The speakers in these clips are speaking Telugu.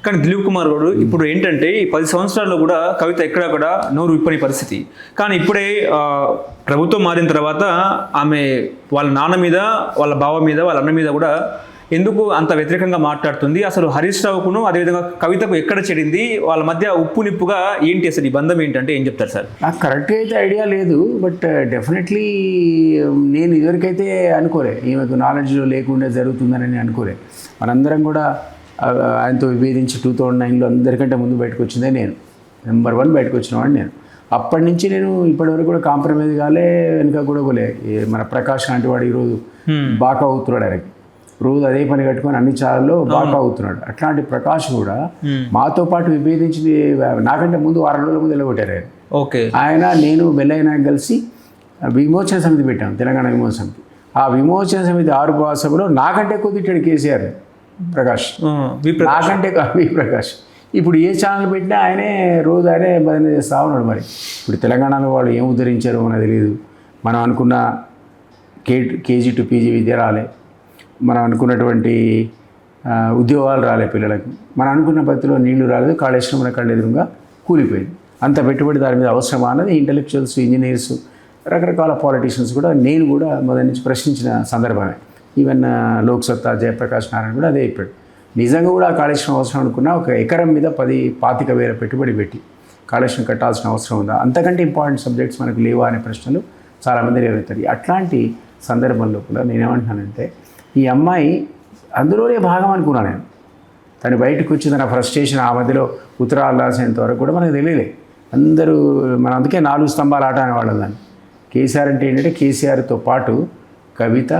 కానీ దిలీప్ కుమార్ గారు ఇప్పుడు ఏంటంటే ఈ 10 సంవత్సరాల్లో కూడా కవిత ఎక్కడక్కడ నోరు విప్పని పరిస్థితి. కానీ ఇప్పుడే ప్రభుత్వం మారిన తర్వాత ఆమె వాళ్ళ నాన్న మీద, వాళ్ళ బావ మీద, వాళ్ళ అన్న మీద కూడా ఎందుకు అంత వ్యతిరేకంగా మాట్లాడుతుంది? అసలు హరీష్ రావుకును అదేవిధంగా కవితకు ఎక్కడ చెడింది? వాళ్ళ మధ్య ఉప్పు నిప్పుగా ఏంటి అసలు ఈ బంధం ఏంటంటే ఏం చెప్తారు సార్? నాకు కరెక్ట్గా అయితే ఐడియా లేదు, బట్ డెఫినెట్లీ నేను ఇదివరకైతే అనుకోలే ఈమెకు నాలెడ్జ్లో లేకుండా జరుగుతుందని అనుకోలే. మనందరం కూడా ఆయనతో విభేదించి 2009లో అందరికంటే ముందు బయటకు వచ్చిందే నేను, నెంబర్ 1 బయటకు వచ్చినవాడిని నేను. అప్పటి నుంచి నేను ఇప్పటివరకు కూడా కాంప్రమైజ్ కాలే, వెనుక కూడా పోలే. మన ప్రకాష్ లాంటి వాడు ఈరోజు బాగా అవుతున్నాడు, ఆయనకి రోజు అదే పని కట్టుకొని అన్ని ఛానల్లో బాగా అవుతున్నాడు. అట్లాంటి ప్రకాష్ కూడా మాతో పాటు విభేదించి నాకంటే ముందు 6 రోజుల ముందు వెళ్ళగొట్టారు ఆయన. ఓకే, ఆయన నేను బెల్లయ్య కలిసి విమోచన సమితి పెట్టాం, తెలంగాణ విమోచన సమితి. ఆ విమోచన సమితి 6 సభలో నాకంటే కొద్దిట్టాడు కేసీఆర్ ప్రకాష్, నాకంటే వి ప్రకాష్. ఇప్పుడు ఏ ఛానల్ పెట్టినా ఆయనే రోజు ఆయనే భజన చేస్తూ ఉన్నాడు. మరి ఇప్పుడు తెలంగాణలో వాళ్ళు ఏం ఉద్ధరించారో మనకు తెలియదు. మనం అనుకున్న కేజీ టు పీజీ విద్య రాలే, మనం అనుకున్నటువంటి ఉద్యోగాలు రాలే పిల్లలకు, మనం అనుకున్న పద్ధతిలో నీళ్లు రాలేదు, కాళేశ్వరం మన కళ్ళు ఎదురుగా కూలిపోయింది. అంత పెట్టుబడి దాని మీద అవసరమా అన్నది ఇంటెలెక్చువల్స్, ఇంజనీర్స్, రకరకాల పాలిటీషియన్స్ కూడా నేను కూడా మొదటి నుంచి ప్రశ్నించిన సందర్భమే. ఈవెన్ లోక్సత్తా జయప్రకాష్ నారాయణ కూడా అదే చెప్పాడు. నిజంగా కూడా కాళేశ్వరం అవసరం అనుకున్నా ఒక ఎకరం మీద 10-25 పెట్టుబడి పెట్టి కాళేశ్వరం కట్టాల్సిన అవసరం ఉందా? అంతకంటే ఇంపార్టెంట్ సబ్జెక్ట్స్ మనకు లేవా అనే ప్రశ్నలు చాలామంది లేవవుతారు. అట్లాంటి సందర్భంలో కూడా నేనేమంటున్నానంటే, ఈ అమ్మాయి అందులోనే భాగం అనుకున్నాను నేను. తను బయటకు వచ్చి తన ఫ్రస్ట్రేషన్ ఆ మధ్యలో ఉత్తరాలు రాసేంత వరకు కూడా మనకు తెలియలే. అందరూ మనం అందుకే 4 స్తంభాల ఆట అనేవాళ్ళం దాన్ని. కేసీఆర్ అంటే ఏంటంటే కేసీఆర్తో పాటు కవిత,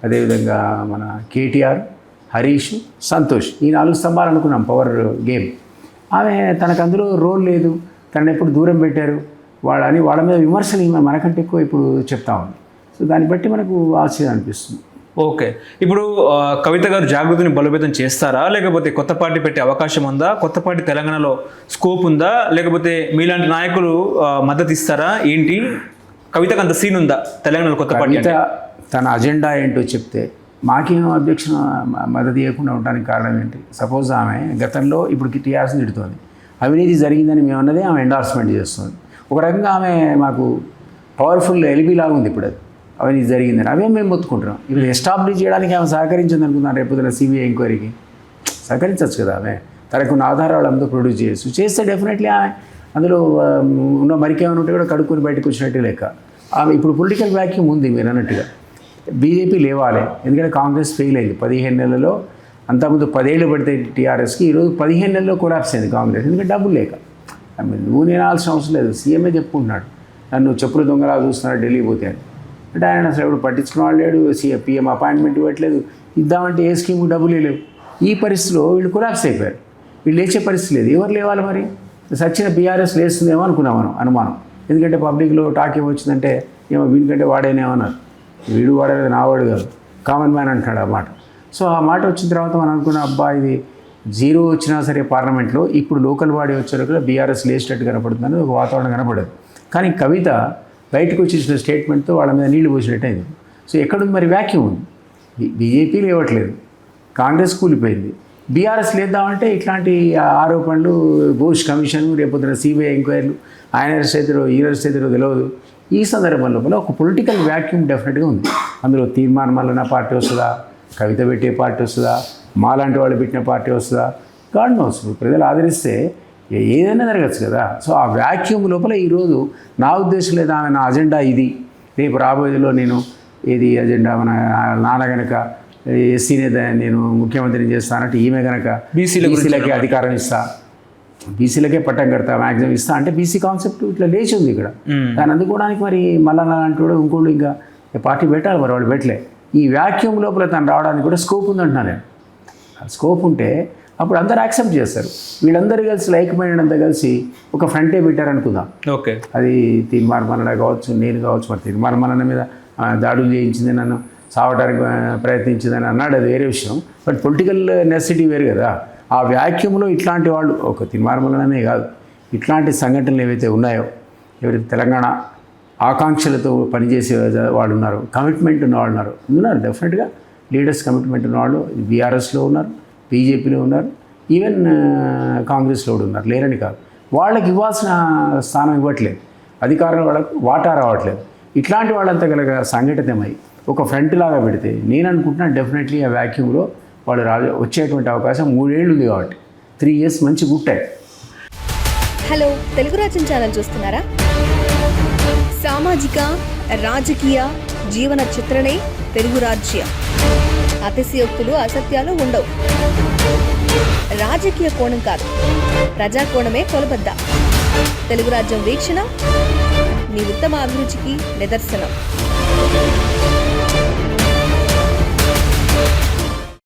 అదేవిధంగా మన కేటీఆర్, హరీష్, సంతోష్, ఈ 4 స్తంభాలు అనుకున్నాం పవర్ గేమ్. ఆమె తనకు అందులో రోల్ లేదు, తనని ఎప్పుడు దూరం పెట్టారు వాళ్ళని, వాళ్ళ మీద విమర్శలు మనకంటే ఎక్కువ ఇప్పుడు చెప్తా ఉంది. సో దాన్ని బట్టి మనకు ఆశ్చర్యం అనిపిస్తుంది. ఓకే, ఇప్పుడు కవిత గారు జాగృతిని బలోపేతం చేస్తారా, లేకపోతే కొత్త పార్టీ పెట్టే అవకాశం ఉందా? కొత్త పార్టీ తెలంగాణలో స్కోప్ ఉందా, లేకపోతే మీలాంటి నాయకులు మద్దతు ఇస్తారా? ఏంటి కవితకు అంత సీన్ ఉందా తెలంగాణలో కొత్త పార్టీ? తన అజెండా ఏంటో చెప్తే మాకేం అబ్జెక్షన్, మద్దతు ఇవ్వకుండా ఉండడానికి కారణం ఏంటి? సపోజ్ ఆమె గతంలో ఇప్పుడు టీఆర్ఎస్ తిడుతోంది, అవినీతి జరిగిందని మేము అన్నదే ఆమె ఎండార్స్మెంట్ చేస్తుంది. ఒక రకంగా ఆమె మాకు పవర్ఫుల్ ఎలిబీ లాగా ఉంది. ఇప్పుడు అది అవినీతి జరిగిందని అవే మేము మొత్తుకుంటున్నాం. ఇప్పుడు ఎస్టాబ్లిష్ చేయడానికి ఆమె సహకరించింది అనుకుంటున్నాను. రేపు సిబిఐ ఎంక్వైరీకి సహకరించవచ్చు కదా. ఆమె తనకున్న ఆధారాలు అందరూ ప్రొడ్యూస్ చేయొచ్చు. చేస్తే డెఫినెట్లీ ఆమె అందులో ఉన్న మరికేమైనా ఉంటే కూడా కడుక్కొని బయటకు వచ్చినట్టు లెక్క. ఆమె ఇప్పుడు పొలిటికల్ వ్యాక్యూమ్ ఉంది మీరు అన్నట్టుగా. బీజేపీ లేవాలి, ఎందుకంటే కాంగ్రెస్ ఫెయిల్ అయింది 15 నెలల్లో. అంతకుముందు 10 ఏళ్ళు పడితే టీఆర్ఎస్కి, ఈరోజు 15 నెలల్లో కొలాప్స్ అయింది కాంగ్రెస్, ఎందుకంటే డబ్బులు లేక. నువ్వు నేనాల్సిన అవసరం లేదు, సీఎంఏ చెప్పుకుంటున్నాడు నన్ను చెప్పులు దొంగలా చూస్తున్నాడు ఢిల్లీ పోతే అంటే. ఆయన అసలు ఎప్పుడు పట్టించుకున్న వాళ్ళు లేడు, పీఎం అపాయింట్మెంట్ ఇవ్వట్లేదు, ఇద్దామంటే ఏ స్కీమ్కి డబ్బులు లేవు. ఈ పరిస్థితిలో వీళ్ళు కొలాప్స్ అయిపోయారు. వీళ్ళు లేచే పరిస్థితి లేదు. ఎవరు లేవాలి మరి? సచిన బీఆర్ఎస్ లేస్తుందేమో అనుకున్నాం మనం, అనుమానం. ఎందుకంటే పబ్లిక్లో టాక్ ఏమొచ్చిందంటే ఏమో వీడికంటే వాడేనేమన్నారు. వీడు వాడలేదు, నావాడు కాదు, కామన్ మ్యాన్ అంటాడు ఆ మాట. సో ఆ మాట వచ్చిన తర్వాత మనం అనుకున్న అబ్బా ఇది 0 వచ్చినా సరే పార్లమెంట్లో ఇప్పుడు లోకల్ బాడీ వచ్చారు కూడా బీఆర్ఎస్ లేచేటట్టు కనపడుతుందని ఒక వాతావరణం కనపడదు. కానీ కవిత బయటకు వచ్చేసిన స్టేట్మెంట్తో వాళ్ళ మీద నీళ్లు పోసినట్టు అయింది. సో ఎక్కడుంది మరి? వ్యాక్యూమ్ ఉంది. బీజేపీ లేవట్లేదు, కాంగ్రెస్ కూలిపోయింది, బీఆర్ఎస్ లేద్దామంటే ఇట్లాంటి ఆరోపణలు, ఘోష్ కమిషన్, రేపొద్దున సిబిఐ ఎంక్వైరీలు, ఆయన అరెస్ట్ అవుతారో ఈ అరెస్ట్ అవుతారో తెలియదు. ఈ సందర్భం లోపల ఒక పొలిటికల్ వ్యాక్యూమ్ డెఫినెట్గా ఉంది. అందులో తీర్మానం వలన పార్టీ వస్తుందా, కవిత పెట్టే పార్టీ వస్తుందా, మాలాంటి వాళ్ళు పెట్టిన పార్టీ వస్తుందా, గాడ్ నోస్. ప్రజలు ఆదరిస్తే ఏదైనా జరగచ్చు కదా. సో ఆ వ్యాక్యూమ్ లోపల ఈరోజు నా ఉద్దేశం లేదా ఆమె నా అజెండా ఇది, రేపు రాబోయేదిలో నేను ఏది అజెండా మన నాన్న కనుక ఎస్సీనే నేను ముఖ్యమంత్రిని చేస్తానంటే ఈమె కనుక బీసీలకే అధికారం ఇస్తా, బీసీలకే పట్టం కడతా, మ్యాక్సిమం ఇస్తా అంటే బీసీ కాన్సెప్ట్ ఇట్లా లేచి ఉంది ఇక్కడ. దాన్ని అందుకోవడానికి మరి మళ్ళా లాంటి కూడా ఇంకోళ్ళు ఇంకా పార్టీ పెట్టాలి, మరి వాళ్ళు పెట్టలే. ఈ వ్యాక్యూమ్ లోపల తను రావడానికి కూడా స్కోప్ ఉందంటున్నాను నేను. స్కోప్ ఉంటే అప్పుడు అందరు యాక్సెప్ట్ చేస్తారు. వీళ్ళందరూ కలిసి లైక్ మైండ్ అంతా కలిసి ఒక ఫ్రంటే పెట్టారనుకుందాం. ఓకే, అది తీర్మానం కావచ్చు, నేను కావచ్చు. మరి తీర్మానం మీద దాడులు చేయించింది, నన్ను సావడానికి ప్రయత్నించిందని అన్నాడు, అది వేరే విషయం. బట్ పొలిటికల్ నెసెసిటీ వేరు కదా. ఆ వ్యాక్యూమ్లో ఇట్లాంటి వాళ్ళు ఒక తీర్మానమనే కాదు, ఇట్లాంటి సంఘటనలు ఏవైతే ఉన్నాయో, ఎవరైతే తెలంగాణ ఆకాంక్షలతో పనిచేసే వాళ్ళు ఉన్నారు, కమిట్మెంట్ ఉన్నవాళ్ళు ఉన్నారు డెఫినెట్గా లీడర్స్ కమిట్మెంట్ ఉన్నవాళ్ళు బీఆర్ఎస్లో ఉన్నారు, బీజేపీలో ఉన్నారు, ఈవెన్ కాంగ్రెస్లో కూడా ఉన్నారు, లేరని కాదు. వాళ్ళకి ఇవ్వాల్సిన స్థానం ఇవ్వట్లేదు, అధికారం వాళ్ళకు వాటా రావట్లేదు. ఇట్లాంటి వాళ్ళంతా కనుక సంఘటితమై ఒక ఫ్రంట్ లాగా పెడితే నేను అనుకుంటున్నాను డెఫినెట్లీ ఆ వ్యాక్యూమ్లో వాళ్ళు వచ్చేటువంటి అవకాశం 3 ఏళ్ళు ఉంది కాబట్టి 3 years మంచి గుడ్ టైం. హలో, తెలుగు రాజ్యం ఛానల్ చూస్తున్నారా? సామాజిక రాజకీయ జీవన చిత్రణే తెలుగు రాజ్యం. అతిశయోక్తులు అసత్యాలు ఉండవు. రాజకీయ కోణం కాదు, ప్రజా కోణమే కొలబద్ద. తెలుగు రాజ్యం వీక్షణ మీ ఉత్తమ అభిరుచికి నిదర్శనం.